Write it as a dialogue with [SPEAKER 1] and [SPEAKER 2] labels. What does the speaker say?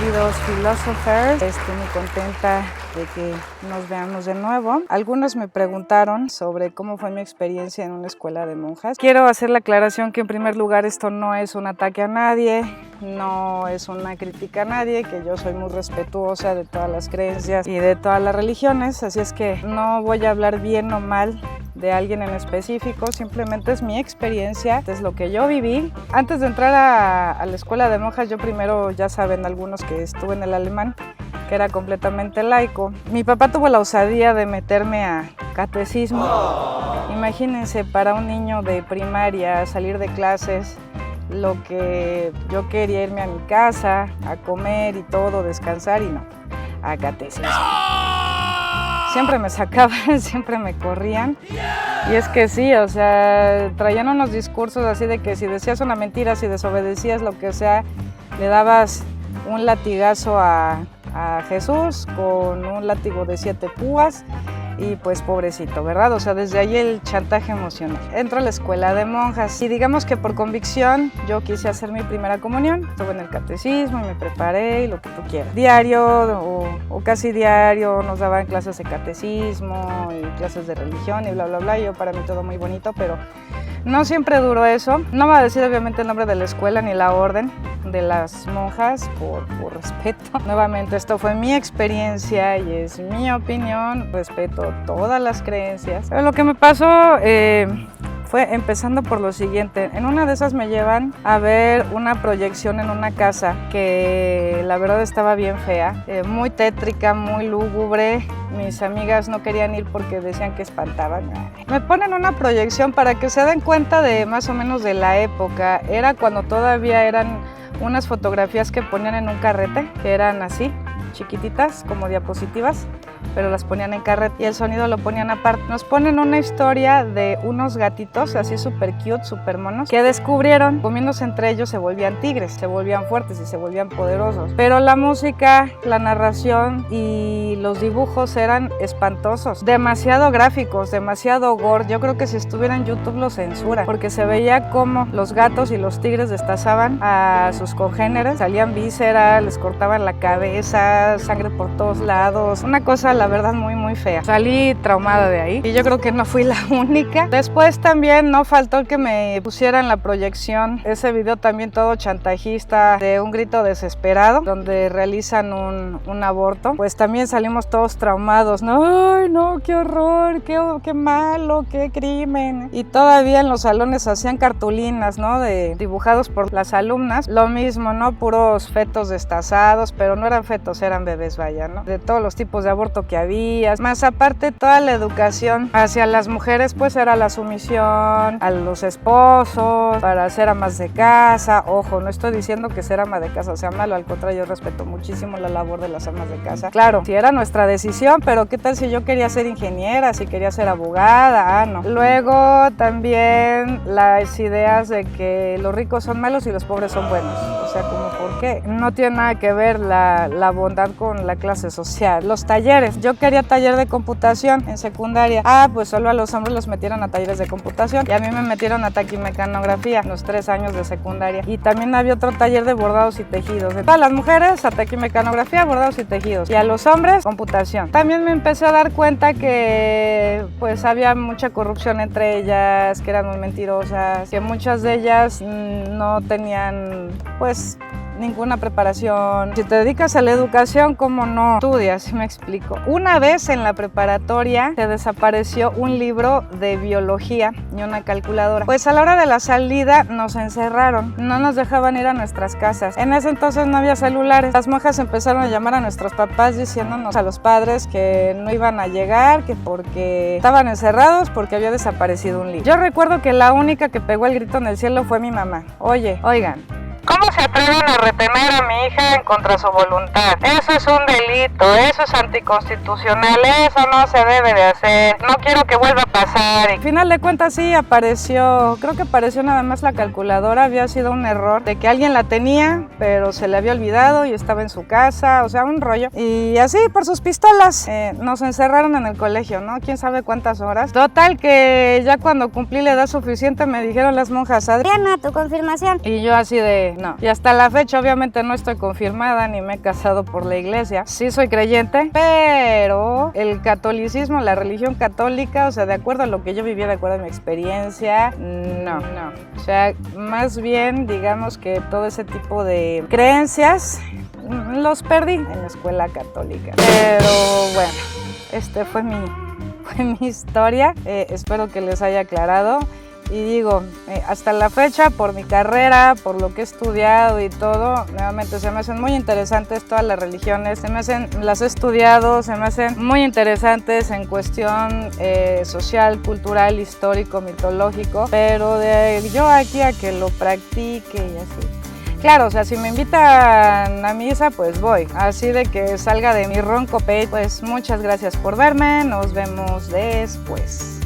[SPEAKER 1] queridos philosophers, muy contenta de que nos veamos de nuevo. Algunos me preguntaron sobre cómo fue mi experiencia en una escuela de monjas. Quiero hacer la aclaración que en primer lugar esto no es un ataque a nadie, no es una crítica a nadie, que yo soy muy respetuosa de todas las creencias y de todas las religiones, así es que no voy a hablar bien o mal de alguien en específico, simplemente es mi experiencia, es lo que yo viví. Antes de entrar a la escuela de monjas, yo primero, ya saben algunos que estuve en el alemán, que era completamente laico. Mi papá tuvo la osadía de meterme a catecismo. Imagínense, para un niño de primaria salir de clases, lo que yo quería, irme a mi casa, a comer y todo, descansar, y no, a catecismo. Siempre me sacaban, siempre me corrían. Y es que sí, o sea, traían unos discursos así de que si decías una mentira, si desobedecías lo que sea, le dabas un latigazo a Jesús con un látigo de 7 púas. Y pues pobrecito, ¿verdad? O sea, desde ahí el chantaje emocional. Entro a la escuela de monjas y digamos que por convicción yo quise hacer mi primera comunión. Estuve en el catecismo y me preparé y lo que tú quieras. Diario o casi diario nos daban clases de catecismo y clases de religión y bla, bla, bla. Yo para mí todo muy bonito, pero no siempre duró eso. No voy a decir obviamente el nombre de la escuela ni la orden de las monjas por respeto. Nuevamente, esto fue mi experiencia y es mi opinión. Respeto todas las creencias. Pero lo que me pasó fue empezando por lo siguiente. En una de esas me llevan a ver una proyección en una casa que la verdad estaba bien fea, muy tétrica, muy lúgubre. Mis amigas no querían ir porque decían que espantaban. Me ponen una proyección para que se den cuenta de más o menos de la época. Era cuando todavía eran unas fotografías que ponían en un carrete, que eran así, chiquititas, como diapositivas, pero las ponían en carrete y el sonido lo ponían aparte. Nos ponen una historia de unos gatitos así súper cute, súper monos, que descubrieron, comiéndose entre ellos, se volvían tigres, se volvían fuertes y se volvían poderosos. Pero la música, la narración y los dibujos eran espantosos, demasiado gráficos, demasiado gore. Yo creo que si estuviera en YouTube lo censuran, porque se veía como los gatos y los tigres destazaban a sus congéneres, salían vísceras, les cortaban la cabeza, sangre por todos lados, una cosa la verdad muy fea. Salí traumada de ahí y yo creo que no fui la única. Después también no faltó que me pusieran la proyección ese video también todo chantajista de un grito desesperado donde realizan un aborto. Pues también salimos todos traumados, ¿no? Ay no, qué horror, qué malo, qué crimen. Y todavía en los salones hacían cartulinas, ¿no? Dibujados por las alumnas, lo mismo, ¿no? Puros fetos destazados, pero no eran fetos, eran bebés, vaya, ¿no? De todos los tipos de aborto que había, más aparte toda la educación hacia las mujeres pues era la sumisión a los esposos, para ser amas de casa. Ojo, no estoy diciendo que ser ama de casa sea malo, al contrario, yo respeto muchísimo la labor de las amas de casa. Claro, si era nuestra decisión, pero qué tal si yo quería ser ingeniera, si quería ser abogada, no. Luego también las ideas de que los ricos son malos y los pobres son buenos, o sea, como por qué, no tiene nada que ver la bondad con la clase social. Los talleres, yo quería taller de computación en secundaria, pues solo a los hombres los metieron a talleres de computación y a mí me metieron a taquimecanografía los 3 años de secundaria, y también había otro taller de bordados y tejidos. Para las mujeres a taquimecanografía, bordados y tejidos, y a los hombres computación. También me empecé a dar cuenta que pues había mucha corrupción entre ellas, que eran muy mentirosas, que muchas de ellas no tenían pues ninguna preparación. Si te dedicas a la educación, ¿cómo no estudias? ¿Sí me explico? Una vez en la preparatoria se desapareció un libro de biología y una calculadora. Pues a la hora de la salida nos encerraron, no nos dejaban ir a nuestras casas. En ese entonces no había celulares. Las monjas empezaron a llamar a nuestros papás diciéndonos a los padres que no iban a llegar, que porque estaban encerrados, porque había desaparecido un libro. Yo recuerdo que la única que pegó el grito en el cielo fue mi mamá. Oigan, ¿cómo se atreven a retener a mi hija en contra su voluntad? Eso es un delito, eso es anticonstitucional, eso no se debe de hacer, no quiero que vuelva a pasar. Al final de cuentas sí apareció, creo que apareció nada más la calculadora, había sido un error de que alguien la tenía, pero se le había olvidado y estaba en su casa, o sea, un rollo. Y así, por sus pistolas, nos encerraron en el colegio, ¿no? Quién sabe cuántas horas. Total que ya cuando cumplí la edad suficiente me dijeron las monjas, Adriana, tu confirmación. Y yo así de, que no. Y hasta la fecha obviamente no estoy confirmada ni me he casado por la iglesia. Sí soy creyente, pero el catolicismo, la religión católica, o sea, de acuerdo a lo que yo viví, de acuerdo a mi experiencia, no. O sea, más bien digamos que todo ese tipo de creencias los perdí en la escuela católica. Pero bueno, fue mi historia. Espero que les haya aclarado. Y digo, hasta la fecha, por mi carrera, por lo que he estudiado y todo, nuevamente se me hacen muy interesantes todas las religiones, las he estudiado, se me hacen muy interesantes en cuestión social, cultural, histórico, mitológico, pero de yo aquí a que lo practique y así. Claro, o sea, si me invitan a misa, pues voy. Así de que salga de mi ronco pecho, pues muchas gracias por verme, nos vemos después.